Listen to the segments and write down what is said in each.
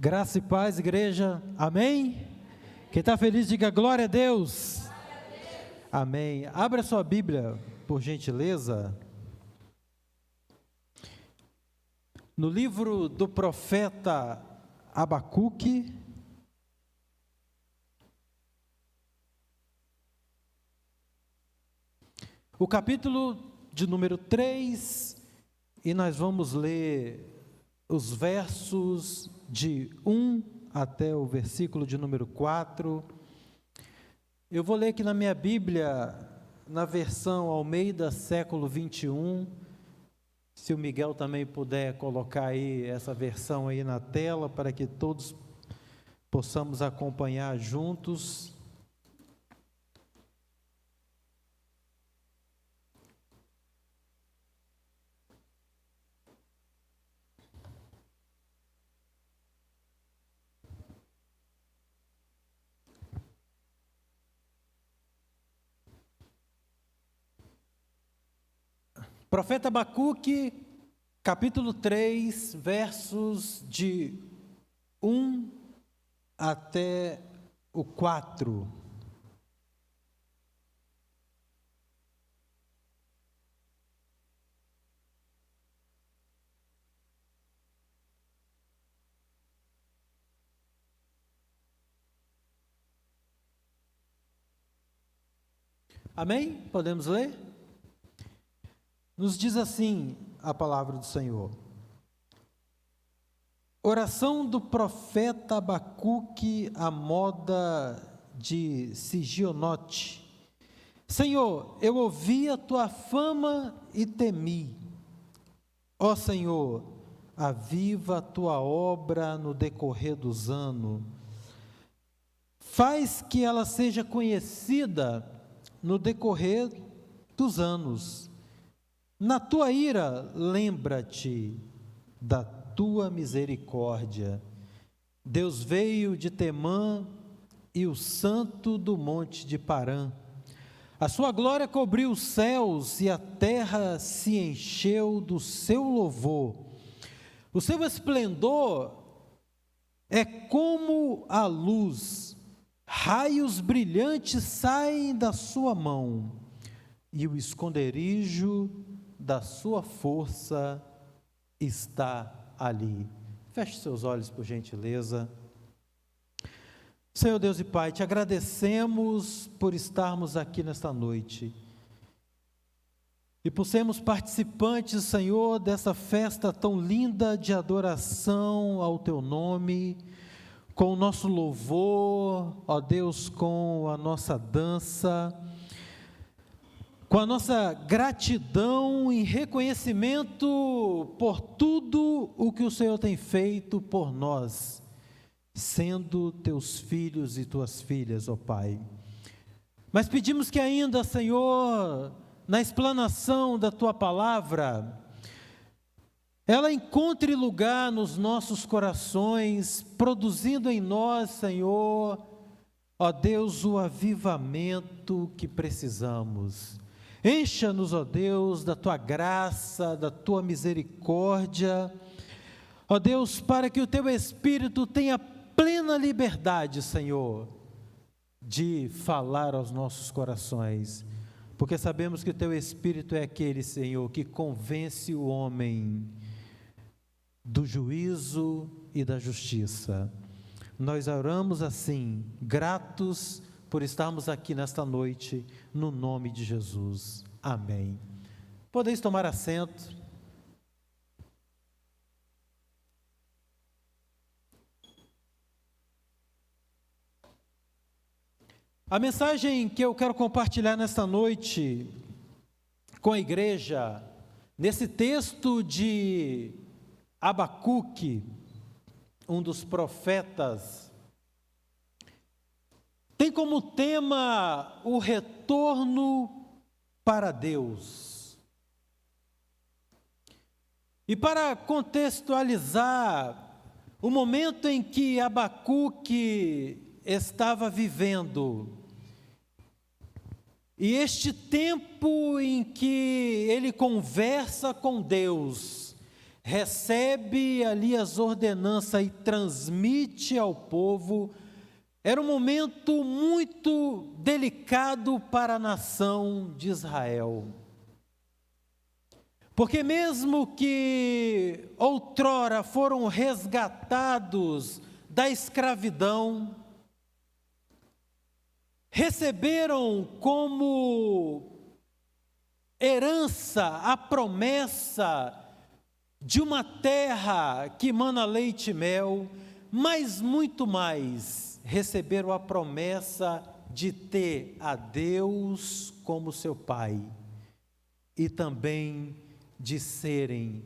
Graça e paz, igreja, amém? Quem está feliz, diga glória a Deus. Amém. Abra sua Bíblia, por gentileza, no livro do profeta Abacuque, o capítulo de número 3, e nós vamos ler os versos de 1 até o versículo de número 4. Eu vou ler aqui na minha Bíblia, na versão Almeida, século 21, se o Miguel também puder colocar aí essa versão aí na tela, para que todos possamos acompanhar juntos. Profeta Abacuque, capítulo 3, versos de 1 até o 4. Amém? Podemos ler? Nos diz assim a palavra do Senhor. Oração do profeta Abacuque à moda de Sigionote. Senhor, eu ouvi a tua fama e temi. Ó Senhor, aviva a tua obra no decorrer dos anos. Faz que ela seja conhecida no decorrer dos anos. Na tua ira, lembra-te da tua misericórdia. Deus veio de Temã e o santo do monte de Parã. A sua glória cobriu os céus e a terra se encheu do seu louvor. O seu esplendor é como a luz, raios brilhantes saem da sua mão, e o esconderijo da sua força está ali. Feche seus olhos, por gentileza. Senhor Deus e Pai, te agradecemos por estarmos aqui nesta noite e por sermos participantes, Senhor, dessa festa tão linda de adoração ao teu nome, com o nosso louvor, ó Deus, com a nossa dança, com a nossa gratidão e reconhecimento por tudo o que o Senhor tem feito por nós, sendo teus filhos e tuas filhas, ó Pai. Mas pedimos que ainda, Senhor, na explanação da tua palavra, ela encontre lugar nos nossos corações, produzindo em nós, Senhor, ó Deus, o avivamento que precisamos. Encha-nos, ó Deus, da tua graça, da tua misericórdia, ó Deus, para que o teu Espírito tenha plena liberdade, Senhor, de falar aos nossos corações, porque sabemos que o teu Espírito é aquele, Senhor, que convence o homem do juízo e da justiça. Nós oramos assim, gratos por estarmos aqui nesta noite, no nome de Jesus. Amém. Podeis tomar assento. A mensagem que eu quero compartilhar nesta noite com a igreja, nesse texto de Abacuque, um dos profetas, tem como tema o retorno para Deus. E para contextualizar o momento em que Abacuque estava vivendo, e este tempo em que ele conversa com Deus, recebe ali as ordenanças e transmite ao povo. Era um momento muito delicado para a nação de Israel. Porque mesmo que outrora foram resgatados da escravidão, receberam como herança a promessa de uma terra que mana leite e mel, mas muito mais, receberam a promessa de ter a Deus como seu Pai e também de serem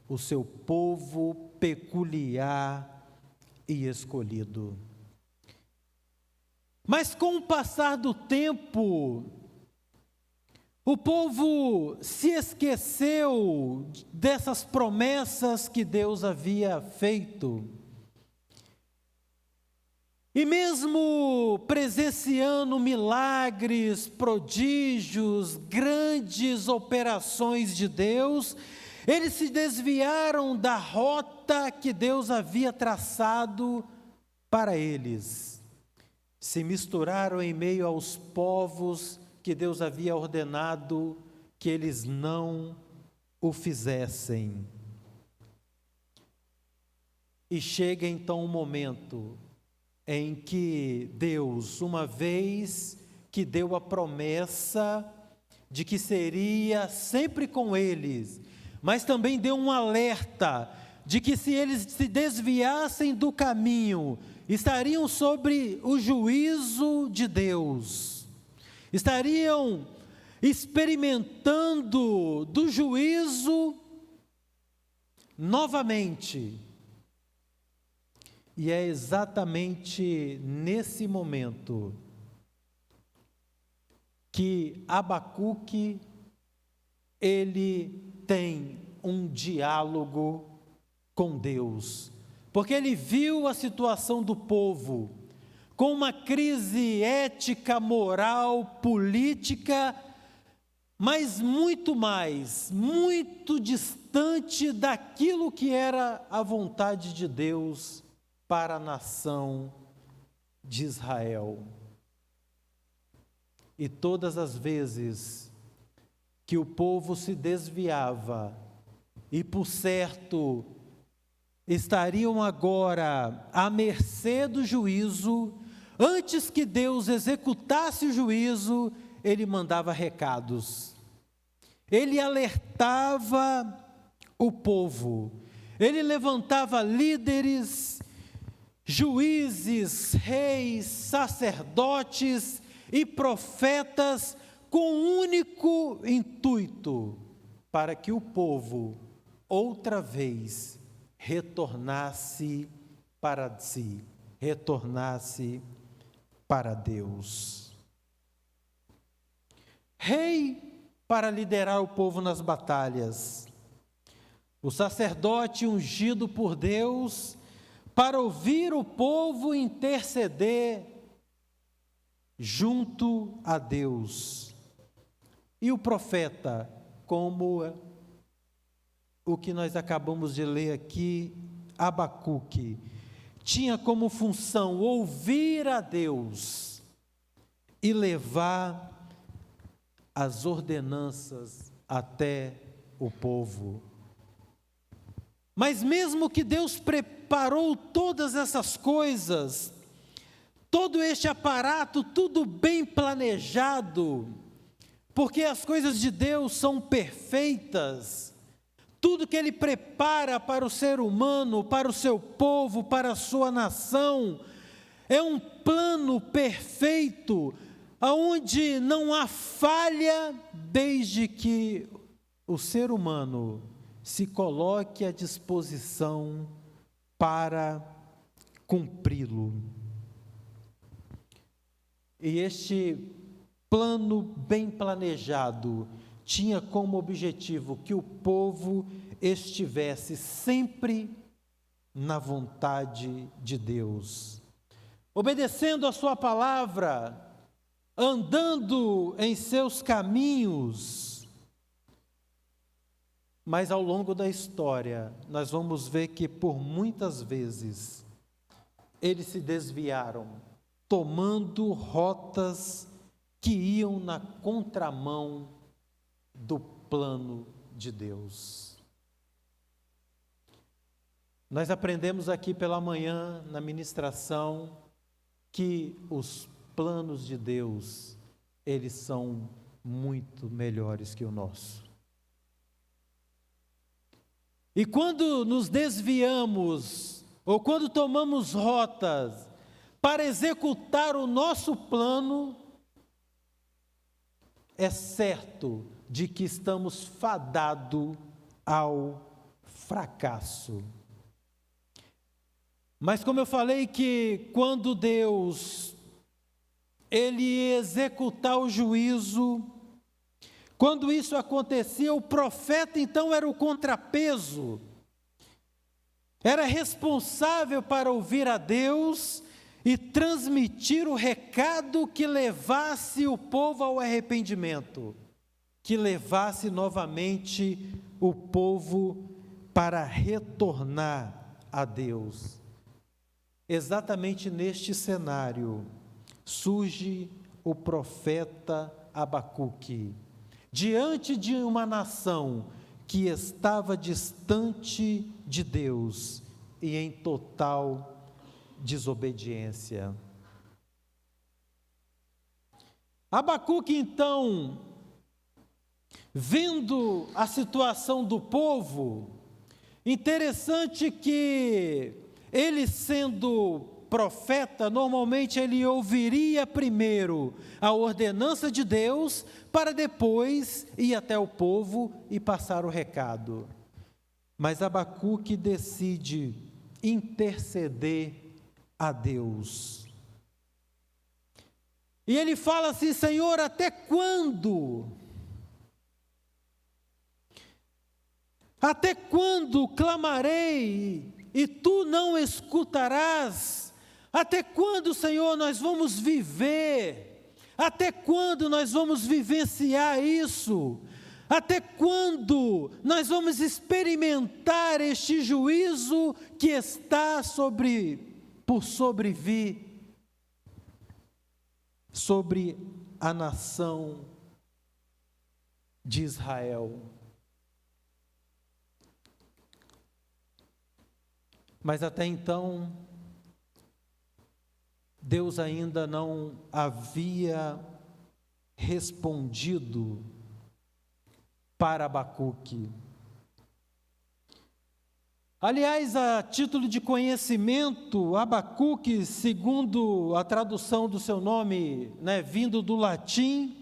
o seu povo peculiar e escolhido. Mas com o passar do tempo, o povo se esqueceu dessas promessas que Deus havia feito. E mesmo presenciando milagres, prodígios, grandes operações de Deus, eles se desviaram da rota que Deus havia traçado para eles. Se misturaram em meio aos povos que Deus havia ordenado que eles não o fizessem. E chega então um momento em que Deus, uma vez que deu a promessa de que seria sempre com eles, mas também deu um alerta de que se eles se desviassem do caminho, estariam sobre o juízo de Deus, estariam experimentando do juízo novamente. E é exatamente nesse momento que Abacuque, ele tem um diálogo com Deus, porque ele viu a situação do povo, com uma crise ética, moral, política, mas muito mais, muito distante daquilo que era a vontade de Deus para a nação de Israel. E todas as vezes que o povo se desviava, e por certo, estariam agora à mercê do juízo, antes que Deus executasse o juízo, ele mandava recados. Ele alertava o povo. Ele levantava líderes, juízes, reis, sacerdotes e profetas com um único intuito, para que o povo outra vez retornasse para si, retornasse para Deus. Rei para liderar o povo nas batalhas, o sacerdote ungido por Deus para ouvir o povo interceder junto a Deus, e o profeta, como o que nós acabamos de ler aqui, Abacuque, tinha como função ouvir a Deus e levar as ordenanças até o povo. Mas mesmo que Deus preparou todas essas coisas, todo este aparato, tudo bem planejado, porque as coisas de Deus são perfeitas, tudo que Ele prepara para o ser humano, para o seu povo, para a sua nação, é um plano perfeito, onde não há falha, desde que o ser humano se coloque à disposição para cumpri-lo. E este plano bem planejado tinha como objetivo que o povo estivesse sempre na vontade de Deus, obedecendo a sua palavra, andando em seus caminhos, mas ao longo da história, nós vamos ver que por muitas vezes, eles se desviaram, tomando rotas que iam na contramão do plano de Deus. Nós aprendemos aqui pela manhã, na ministração, que os planos de Deus, eles são muito melhores que o nosso. E quando nos desviamos, ou quando tomamos rotas para executar o nosso plano, é certo de que estamos fadados ao fracasso. Mas como eu falei que quando Deus, Ele ia executar o juízo, quando isso acontecia, o profeta então era o contrapeso, era responsável para ouvir a Deus e transmitir o recado que levasse o povo ao arrependimento, que levasse novamente o povo para retornar a Deus. Exatamente neste cenário surge o profeta Abacuque, diante de uma nação que estava distante de Deus e em total desobediência. Abacuque, então, vendo a situação do povo, interessante que ele, sendo profeta, normalmente ele ouviria primeiro a ordenança de Deus, para depois ir até o povo e passar o recado. Mas Abacuque decide interceder a Deus. E ele fala assim: Senhor, até quando? Até quando clamarei e tu não escutarás? Até quando, Senhor, nós vamos viver? Até quando nós vamos vivenciar isso? Até quando nós vamos experimentar este juízo que está por sobrevir sobre a nação de Israel? Mas até então, Deus ainda não havia respondido para Abacuque. Aliás, a título de conhecimento, Abacuque, segundo a tradução do seu nome, vindo do latim,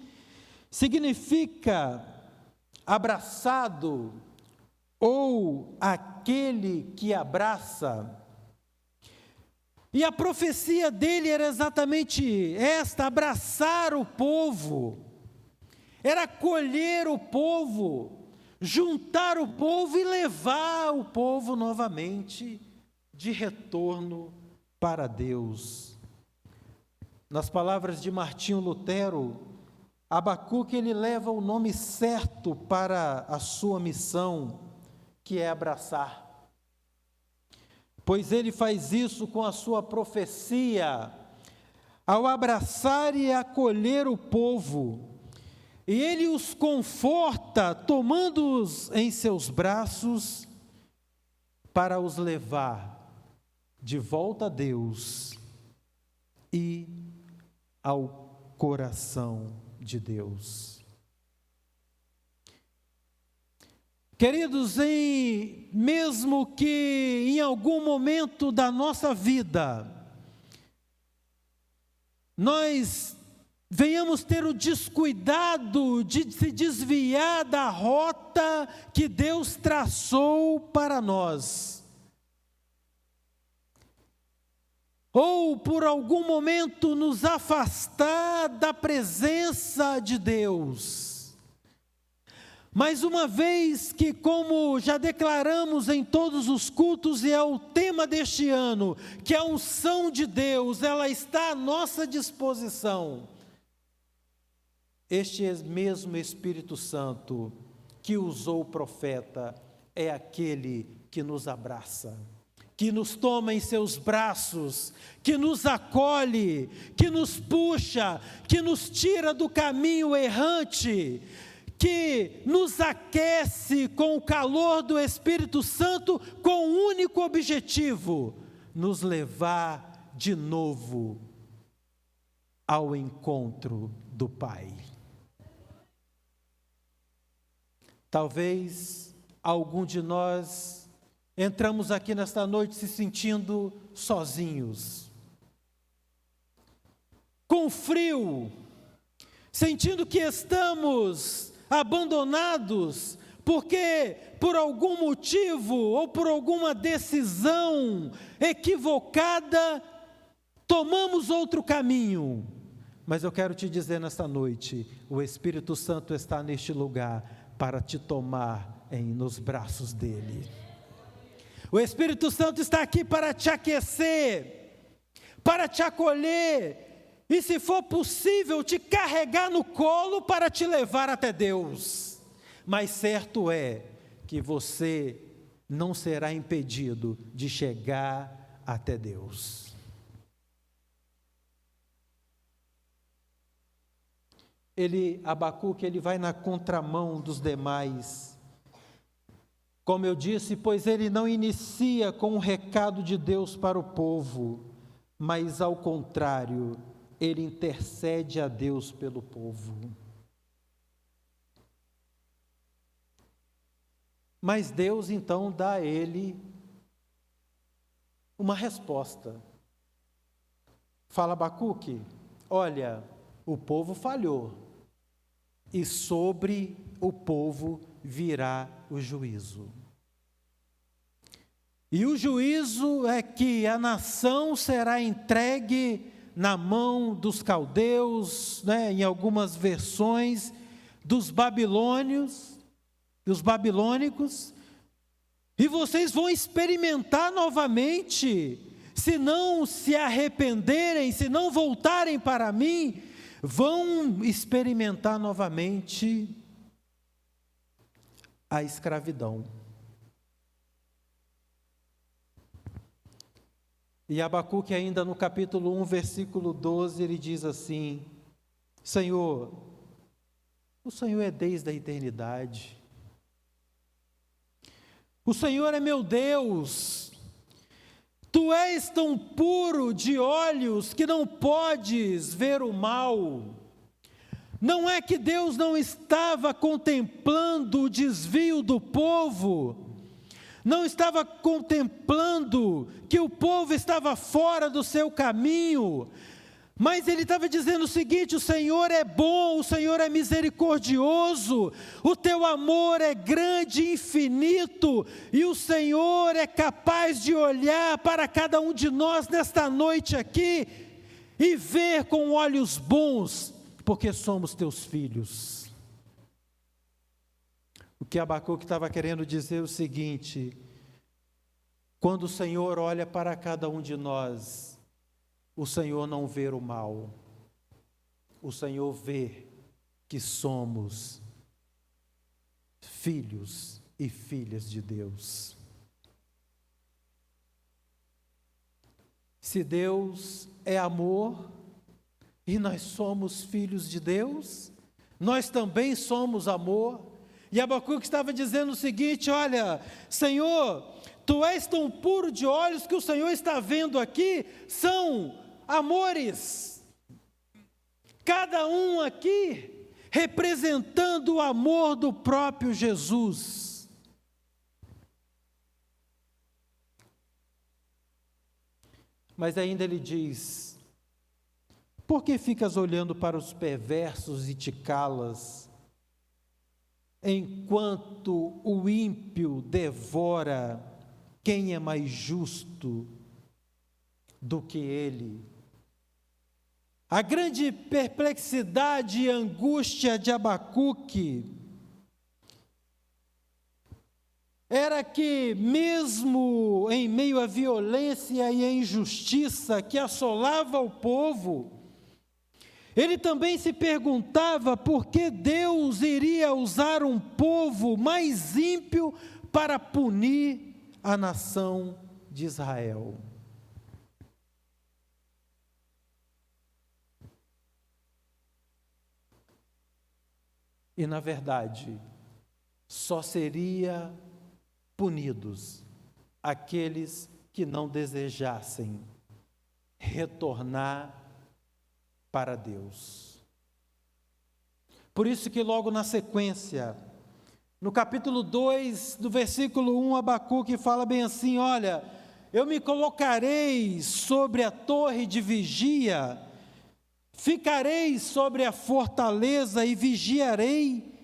significa abraçado ou aquele que abraça. E a profecia dele era exatamente esta: abraçar o povo, era acolher o povo, juntar o povo e levar o povo novamente de retorno para Deus. Nas palavras de Martinho Lutero, Abacuque, ele leva o nome certo para a sua missão, que é abraçar. Pois ele faz isso com a sua profecia, ao abraçar e acolher o povo, e ele os conforta, tomando-os em seus braços, para os levar de volta a Deus e ao coração de Deus. Queridos, mesmo que em algum momento da nossa vida, nós venhamos ter o descuidado de se desviar da rota que Deus traçou para nós, ou por algum momento nos afastar da presença de Deus, mas uma vez que, como já declaramos em todos os cultos, e é o tema deste ano, que a unção de Deus, ela está à nossa disposição, este mesmo Espírito Santo, que usou o profeta é aquele que nos abraça, que nos toma em seus braços, que nos acolhe, que nos puxa, que nos tira do caminho errante, que nos aquece com o calor do Espírito Santo, com um único objetivo: nos levar de novo ao encontro do Pai. Talvez algum de nós entramos aqui nesta noite se sentindo sozinhos, com frio, sentindo que estamos abandonados, porque por algum motivo ou por alguma decisão equivocada tomamos outro caminho. Mas eu quero te dizer nesta noite, o Espírito Santo está neste lugar para te tomar nos braços dele. O Espírito Santo está aqui para te aquecer, para te acolher, e se for possível, te carregar no colo para te levar até Deus. Mas certo é que você não será impedido de chegar até Deus. Abacuque, ele vai na contramão dos demais. Como eu disse, pois ele não inicia com um recado de Deus para o povo, mas ao contrário, ele intercede a Deus pelo povo. Mas Deus então dá a ele uma resposta. Fala, Abacuque, olha, o povo falhou, e sobre o povo virá o juízo. E o juízo é que a nação será entregue na mão dos caldeus, em algumas versões, dos babilônicos, e vocês vão experimentar novamente, se não se arrependerem, se não voltarem para mim, vão experimentar novamente a escravidão. E Abacuque, ainda no capítulo 1, versículo 12, ele diz assim: Senhor, o Senhor é desde a eternidade, o Senhor é meu Deus, Tu és tão puro de olhos que não podes ver o mal. Não é que Deus não estava contemplando o desvio do povo, não estava contemplando que o povo estava fora do seu caminho, mas ele estava dizendo o seguinte: o Senhor é bom, o Senhor é misericordioso, o teu amor é grande e infinito, e o Senhor é capaz de olhar para cada um de nós nesta noite aqui e ver com olhos bons, porque somos teus filhos. O que Abacuque estava querendo dizer é o seguinte: quando o Senhor olha para cada um de nós, o Senhor não vê o mal, o Senhor vê que somos filhos e filhas de Deus. Se Deus é amor e nós somos filhos de Deus, nós também somos amor. E Abacuque estava dizendo o seguinte: olha, Senhor, Tu és tão puro de olhos que o Senhor está vendo aqui, são amores, cada um aqui representando o amor do próprio Jesus. Mas ainda ele diz: por que ficas olhando para os perversos e te calas, enquanto o ímpio devora quem é mais justo do que ele? A grande perplexidade e angústia de Abacuque era que, mesmo em meio à violência e à injustiça que assolava o povo, Ele também se perguntava por que Deus iria usar um povo mais ímpio para punir a nação de Israel. E na verdade, só seria punidos aqueles que não desejassem retornar para Deus. Por isso que logo na sequência, no capítulo 2, do versículo 1, Abacuque fala bem assim: olha, eu me colocarei sobre a torre de vigia, ficarei sobre a fortaleza e vigiarei,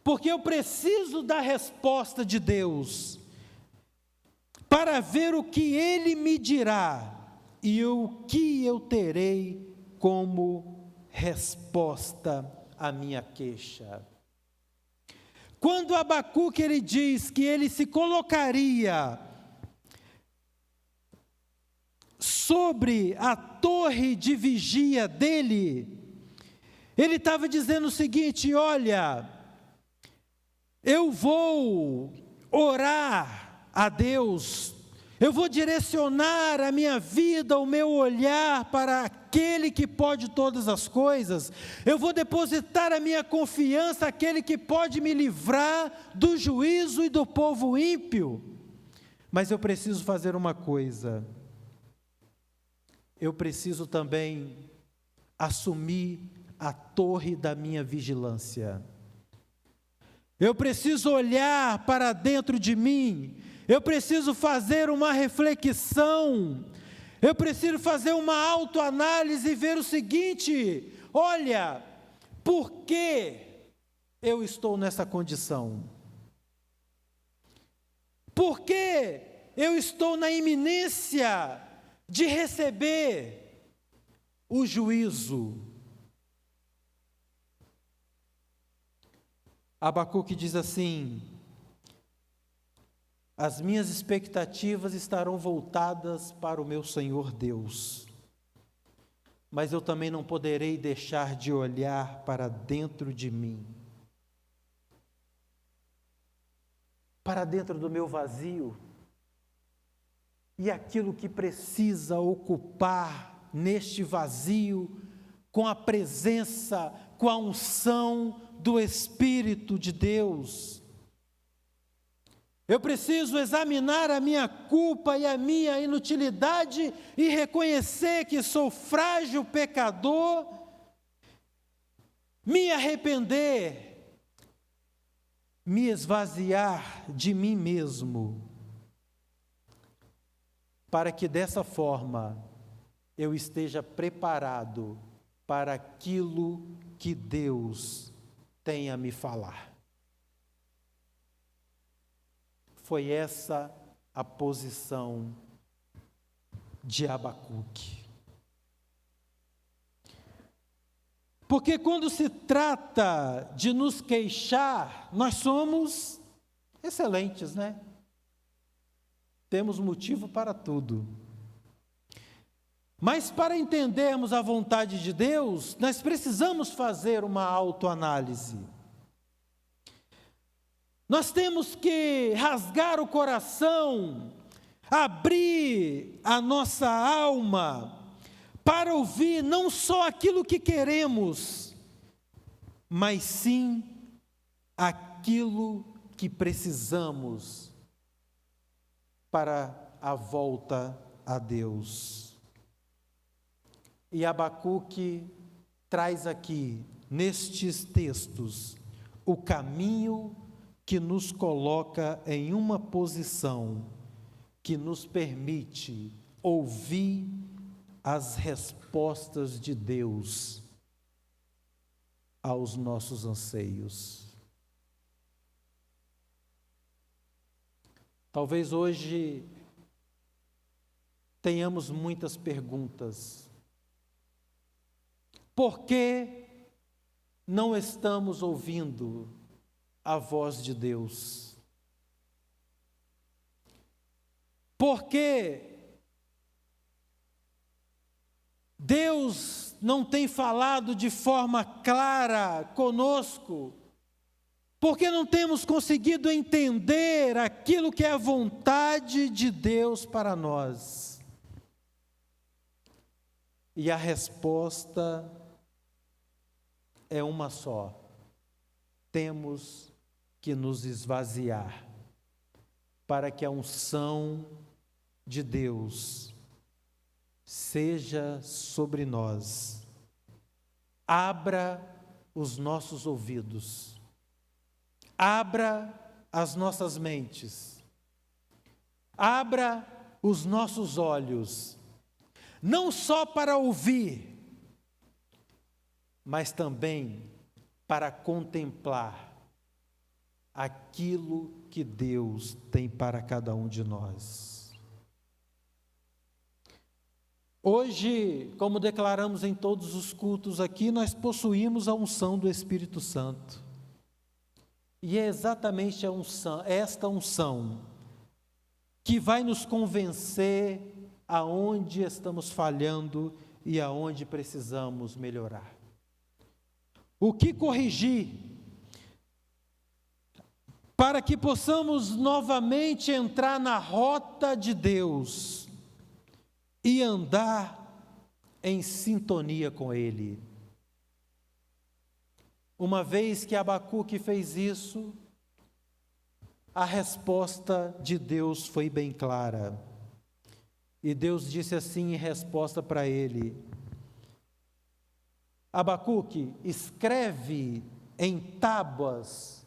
porque eu preciso da resposta de Deus, para ver o que Ele me dirá e o que eu terei como resposta à minha queixa. Quando Abacuque ele diz que ele se colocaria sobre a torre de vigia dele, ele estava dizendo o seguinte: olha, eu vou orar a Deus, eu vou direcionar a minha vida, o meu olhar para aquele que pode todas as coisas, eu vou depositar a minha confiança naquele que pode me livrar do juízo e do povo ímpio. Mas eu preciso fazer uma coisa, eu preciso também assumir a torre da minha vigilância. Eu preciso olhar para dentro de mim, eu preciso fazer uma reflexão, eu preciso fazer uma autoanálise e ver o seguinte: olha, por que eu estou nessa condição? Por que eu estou na iminência de receber o juízo? Abacuque diz assim: as minhas expectativas estarão voltadas para o meu Senhor Deus, mas eu também não poderei deixar de olhar para dentro de mim, para dentro do meu vazio, e aquilo que precisa ocupar neste vazio, com a presença, com a unção do Espírito de Deus. Eu preciso examinar a minha culpa e a minha inutilidade e reconhecer que sou frágil pecador, me arrepender, me esvaziar de mim mesmo, para que dessa forma eu esteja preparado para aquilo que Deus tem a me falar. Foi essa a posição de Abacuque. Porque quando se trata de nos queixar, nós somos excelentes, né? Temos motivo para tudo. Mas para entendermos a vontade de Deus, nós precisamos fazer uma autoanálise. Nós temos que rasgar o coração, abrir a nossa alma, para ouvir não só aquilo que queremos, mas sim aquilo que precisamos para a volta a Deus. E Abacuque traz aqui, nestes textos, o caminho que nos coloca em uma posição que nos permite ouvir as respostas de Deus aos nossos anseios. Talvez hoje tenhamos muitas perguntas. Por que não estamos ouvindo a voz de Deus? Por que Deus não tem falado de forma clara conosco, porque não temos conseguido entender aquilo que é a vontade de Deus para nós. E a resposta é uma só: temos que nos esvaziar, para que a unção de Deus seja sobre nós. Abra os nossos ouvidos, abra as nossas mentes, abra os nossos olhos, não só para ouvir, mas também para contemplar aquilo que Deus tem para cada um de nós. Hoje, como declaramos em todos os cultos aqui, nós possuímos a unção do Espírito Santo. E é exatamente esta unção que vai nos convencer aonde estamos falhando e aonde precisamos melhorar. O que corrigir para que possamos novamente entrar na rota de Deus e andar em sintonia com Ele. Uma vez que Abacuque fez isso, a resposta de Deus foi bem clara. E Deus disse assim em resposta para ele: Abacuque, escreve em tábuas,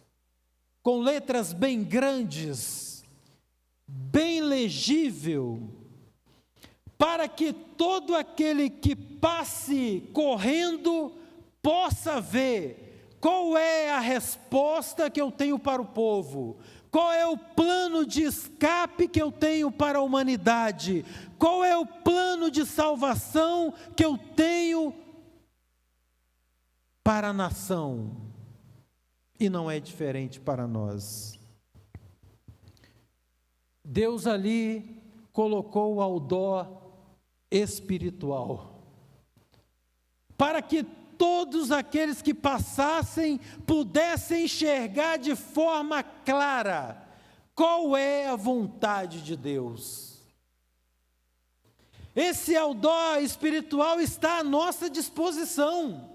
com letras bem grandes, bem legível, para que todo aquele que passe correndo possa ver qual é a resposta que eu tenho para o povo, qual é o plano de escape que eu tenho para a humanidade, qual é o plano de salvação que eu tenho para a nação. E não é diferente para nós. Deus ali colocou o outdoor espiritual, para que todos aqueles que passassem pudessem enxergar de forma clara qual é a vontade de Deus. Esse outdoor espiritual está à nossa disposição,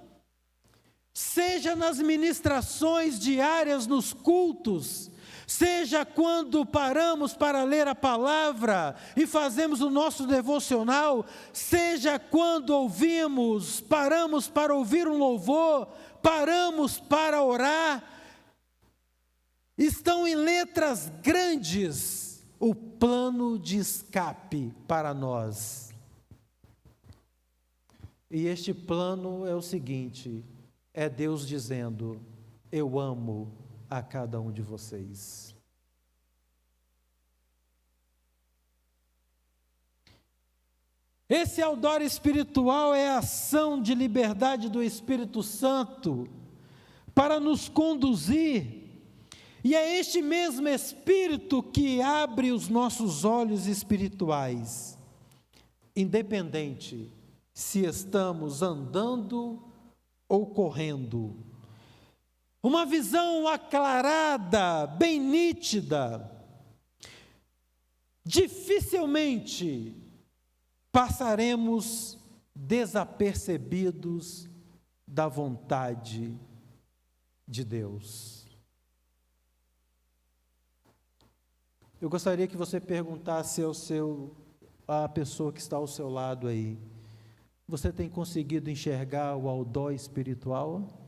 seja nas ministrações diárias nos cultos, seja quando paramos para ler a palavra e fazemos o nosso devocional, seja quando paramos para ouvir um louvor, paramos para orar, estão em letras grandes o plano de escape para nós. E este plano é o seguinte: é Deus dizendo: eu amo a cada um de vocês. Esse outdoor espiritual é a ação de liberdade do Espírito Santo para nos conduzir, e é este mesmo Espírito que abre os nossos olhos espirituais, independente se estamos andando ou correndo. Uma visão aclarada, bem nítida. Dificilmente passaremos desapercebidos da vontade de Deus. Eu gostaria que você perguntasse à pessoa que está ao seu lado aí: você tem conseguido enxergar o outdoor espiritual?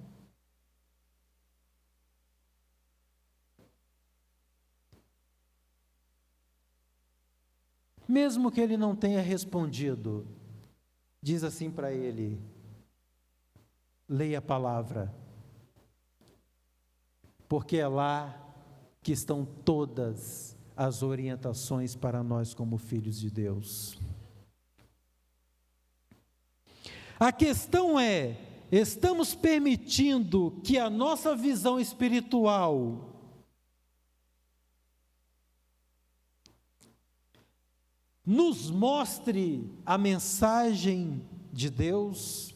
Mesmo que ele não tenha respondido, diz assim para ele: leia a palavra, porque é lá que estão todas as orientações para nós como filhos de Deus. A questão é: estamos permitindo que a nossa visão espiritual nos mostre a mensagem de Deus,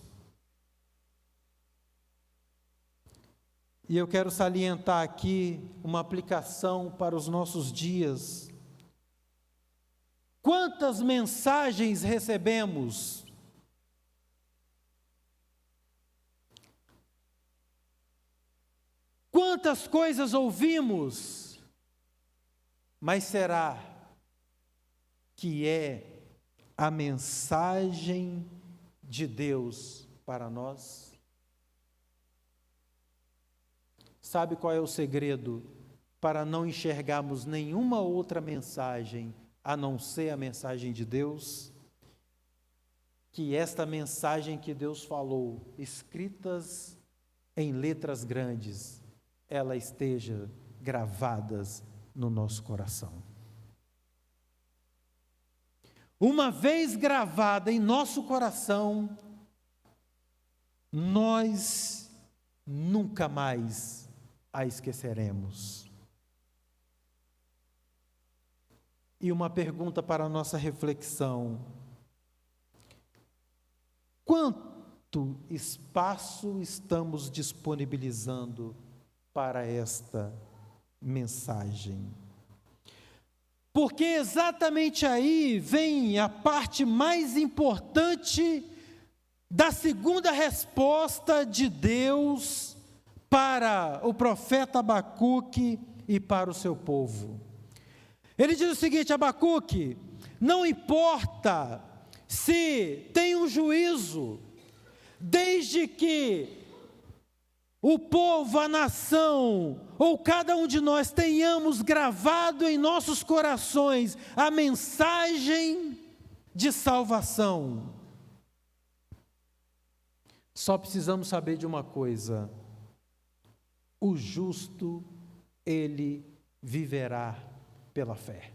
E eu quero salientar aqui uma aplicação para os nossos dias. Quantas mensagens recebemos? Quantas coisas ouvimos? Mas será que é a mensagem de Deus para nós? Sabe qual é o segredo para não enxergarmos nenhuma outra mensagem a não ser a mensagem de Deus? Que esta mensagem que Deus falou, escritas em letras grandes, ela esteja gravadas no nosso coração. Uma vez gravada em nosso coração, nós nunca mais a esqueceremos. E uma pergunta para a nossa reflexão: quanto espaço estamos disponibilizando para esta mensagem? Porque exatamente aí vem a parte mais importante da segunda resposta de Deus para o profeta Abacuque e para o seu povo. Ele diz o seguinte: Abacuque, não importa se tem um juízo, desde que o povo, a nação, ou cada um de nós tenhamos gravado em nossos corações a mensagem de salvação. Só precisamos saber de uma coisa: o justo, ele viverá pela fé.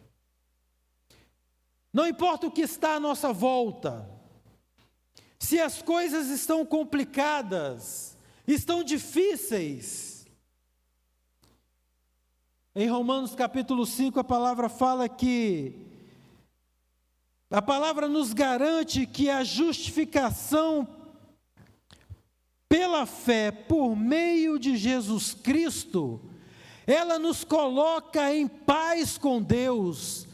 Não importa o que está à nossa volta, se as coisas estão complicadas, estão difíceis. Em Romanos capítulo 5, a palavra fala que, a palavra nos garante que a justificação pela fé, por meio de Jesus Cristo, ela nos coloca em paz com Deus.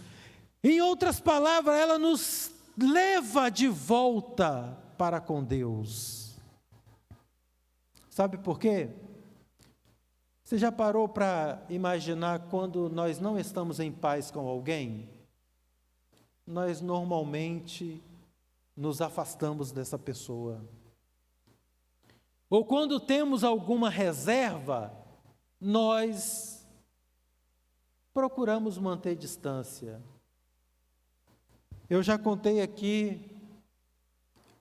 Em outras palavras, ela nos leva de volta para com Deus. Sabe por quê? Você já parou para imaginar quando nós não estamos em paz com alguém? Nós normalmente nos afastamos dessa pessoa. Ou quando temos alguma reserva, nós procuramos manter distância. Eu já contei aqui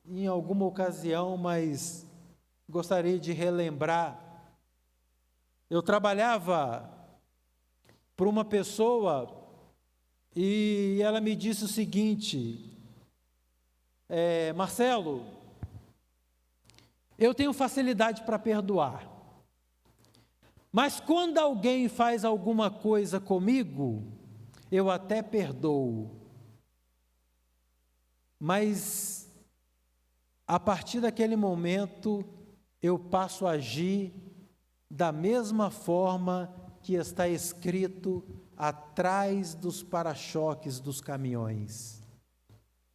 em alguma ocasião, mas gostaria de relembrar. Eu trabalhava para uma pessoa e ela me disse o seguinte: Marcelo, eu tenho facilidade para perdoar, mas quando alguém faz alguma coisa comigo, eu até perdoo, mas a partir daquele momento eu passo a agir da mesma forma que está escrito atrás dos para-choques dos caminhões.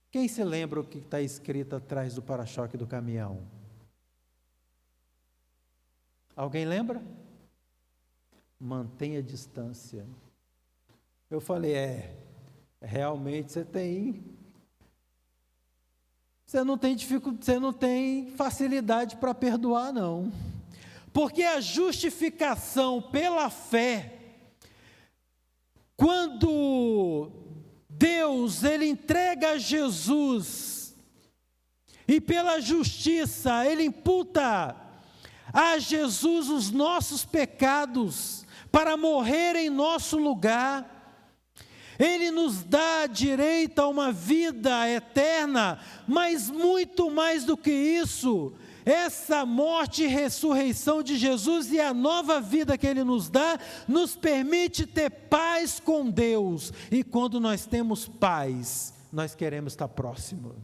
Quem se lembra o que está escrito atrás do para-choque do caminhão? Alguém lembra? Mantenha distância. Eu falei, realmente você não tem facilidade para perdoar, não. Porque a justificação pela fé, quando Deus, Ele entrega a Jesus, e pela justiça, Ele imputa a Jesus os nossos pecados, para morrer em nosso lugar, Ele nos dá direito a uma vida eterna, mas muito mais do que isso, essa morte e ressurreição de Jesus e a nova vida que Ele nos dá, nos permite ter paz com Deus, e quando nós temos paz, nós queremos estar próximo.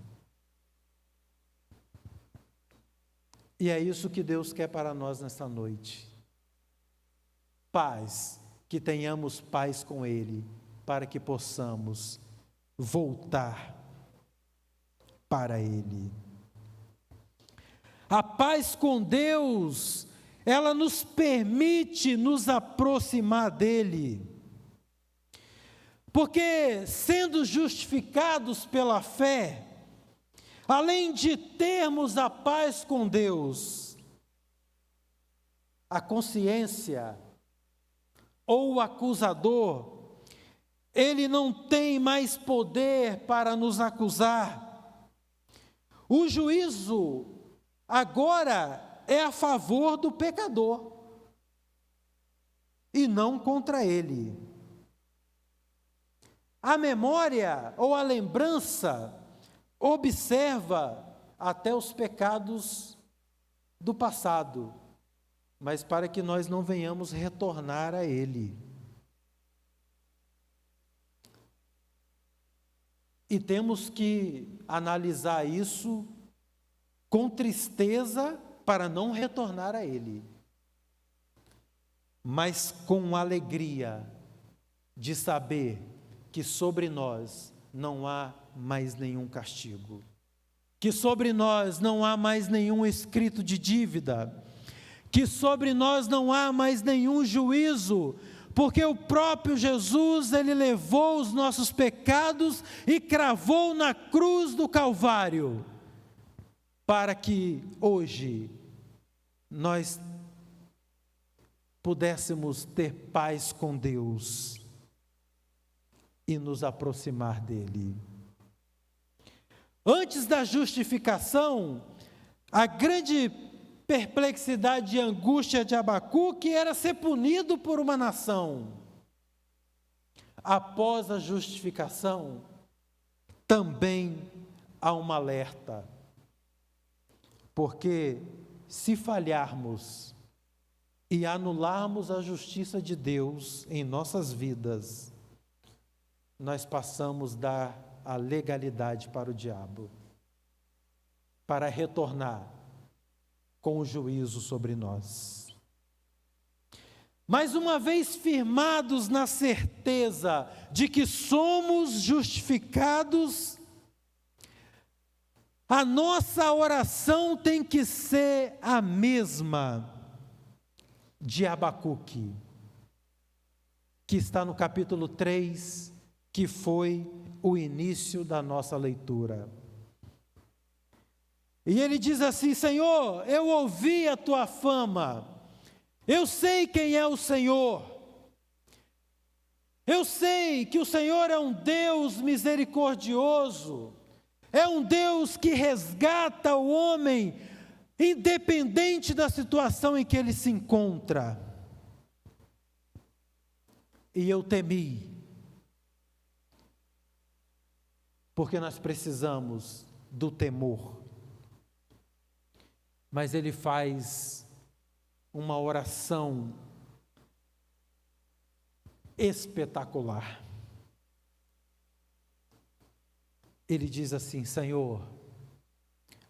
E é isso que Deus quer para nós nesta noite. paz, que tenhamos paz com Ele, para que possamos voltar para Ele. A paz com Deus, ela nos permite nos aproximar dEle, porque sendo justificados pela fé, além de termos a paz com Deus, a consciência ou o acusador, ele não tem mais poder para nos acusar. O juízo agora é a favor do pecador e não contra ele. A memória ou a lembrança observa até os pecados do passado, mas para que nós não venhamos retornar a ele. E temos que analisar isso com tristeza para não retornar a ele, mas com alegria de saber que sobre nós não há mais nenhum castigo, que sobre nós não há mais nenhum escrito de dívida, que sobre nós não há mais nenhum juízo, porque o próprio Jesus, ele levou os nossos pecados e cravou na cruz do Calvário, para que hoje nós pudéssemos ter paz com Deus e nos aproximar dele. Antes da justificação, a grande perplexidade e angústia de Abacuque era ser punido por uma nação. Após a justificação, também há um alerta, porque se falharmos e anularmos a justiça de Deus em nossas vidas, nós passamos a dar a legalidade para o diabo, para retornar com o juízo sobre nós. Mas uma vez firmados na certeza de que somos justificados, a nossa oração tem que ser a mesma de Abacuque, que está no capítulo 3, que foi o início da nossa leitura. E ele diz assim: Senhor, eu ouvi a tua fama, eu sei quem é o Senhor, eu sei que o Senhor é um Deus misericordioso, é um Deus que resgata o homem, independente da situação em que ele se encontra. E eu temi, porque nós precisamos do temor. Mas ele faz uma oração espetacular. Ele diz assim: Senhor,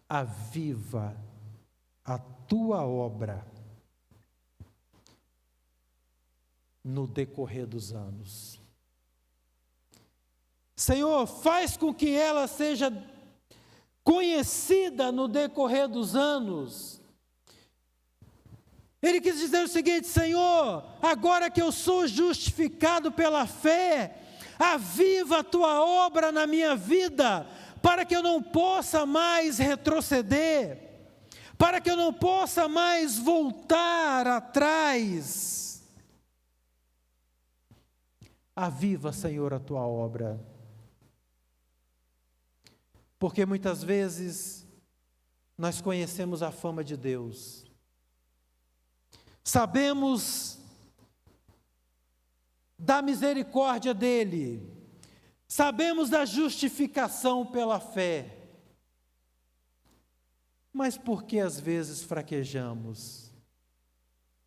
aviva a tua obra no decorrer dos anos. Senhor, faz com que ela seja conhecida no decorrer dos anos. Ele quis dizer o seguinte: Senhor, agora que eu sou justificado pela fé, aviva a tua obra na minha vida, para que eu não possa mais retroceder, para que eu não possa mais voltar atrás. Aviva, Senhor, a tua obra. Porque muitas vezes nós conhecemos a fama de Deus, sabemos da misericórdia dEle, sabemos da justificação pela fé, mas por que às vezes fraquejamos?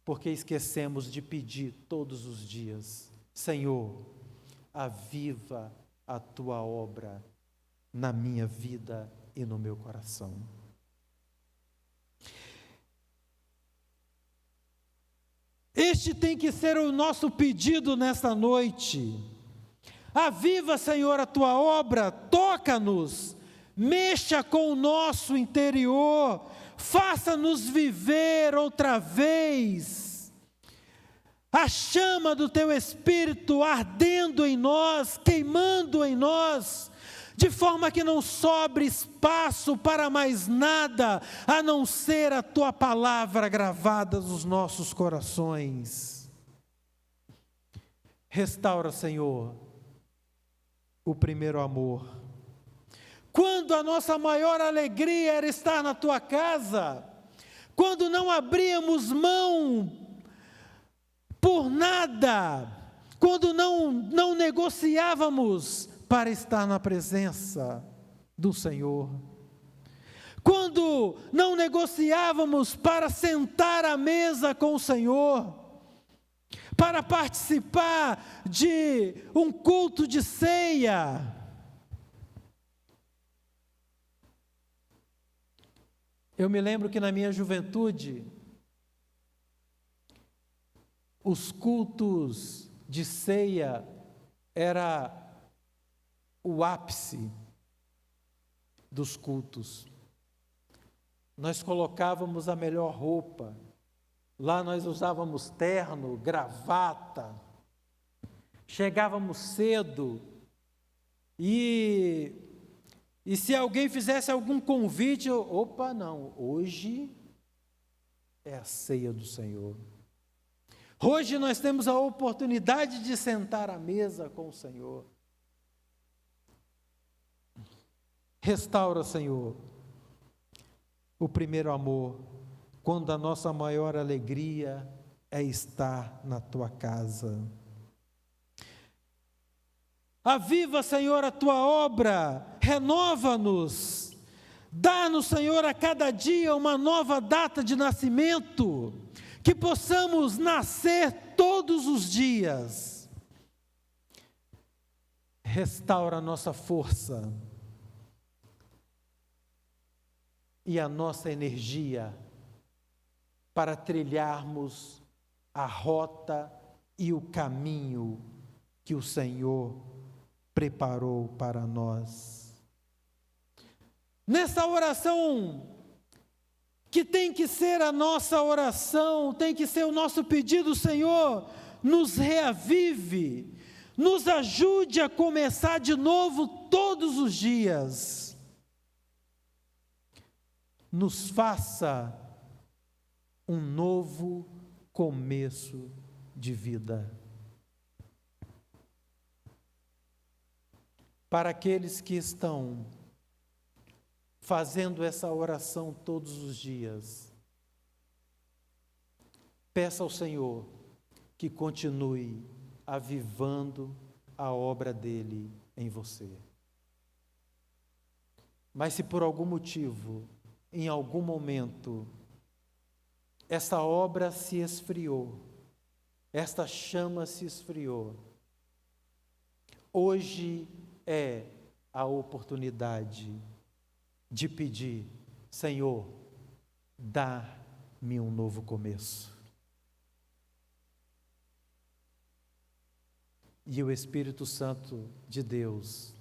Porque esquecemos de pedir todos os dias: Senhor, aviva a tua obra na minha vida e no meu coração. Este tem que ser o nosso pedido nesta noite. Aviva, Senhor, a tua obra, toca-nos, mexa com o nosso interior, faça-nos viver outra vez a chama do teu Espírito ardendo em nós, queimando em nós, de forma que não sobre espaço para mais nada, a não ser a tua palavra gravada nos nossos corações. Restaura, Senhor, o primeiro amor. Quando a nossa maior alegria era estar na tua casa, quando não abríamos mão por nada, quando não negociávamos para estar na presença do Senhor, quando não negociávamos para sentar à mesa com o Senhor, para participar de um culto de ceia. Eu me lembro que na minha juventude, os cultos de ceia era o ápice dos cultos. Nós colocávamos a melhor roupa, lá nós usávamos terno, gravata, chegávamos cedo e se alguém fizesse algum convite, opa, não, hoje é a ceia do Senhor. Hoje nós temos a oportunidade de sentar à mesa com o Senhor. Restaura, Senhor, o primeiro amor, quando a nossa maior alegria é estar na tua casa. Aviva, Senhor, a tua obra, renova-nos, dá-nos, Senhor, a cada dia uma nova data de nascimento, que possamos nascer todos os dias. Restaura a nossa força e a nossa energia para trilharmos a rota e o caminho que o Senhor preparou para nós. Nessa oração, que tem que ser a nossa oração, tem que ser o nosso pedido, Senhor, nos reavive, nos ajude a começar de novo todos os dias, nos faça um novo começo de vida. Para aqueles que estão fazendo essa oração todos os dias, peça ao Senhor que continue avivando a obra dele em você. Mas se por algum motivo, em algum momento, essa obra se esfriou, esta chama se esfriou, hoje é a oportunidade de pedir: Senhor, dá-me um novo começo. E o Espírito Santo de Deus,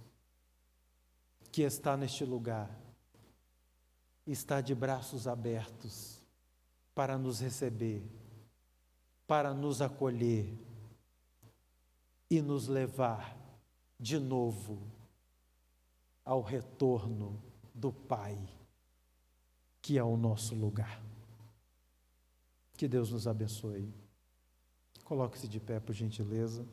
que está neste lugar, está de braços abertos para nos receber, para nos acolher e nos levar de novo ao retorno do Pai, que é o nosso lugar. Que Deus nos abençoe. Coloque-se de pé, por gentileza.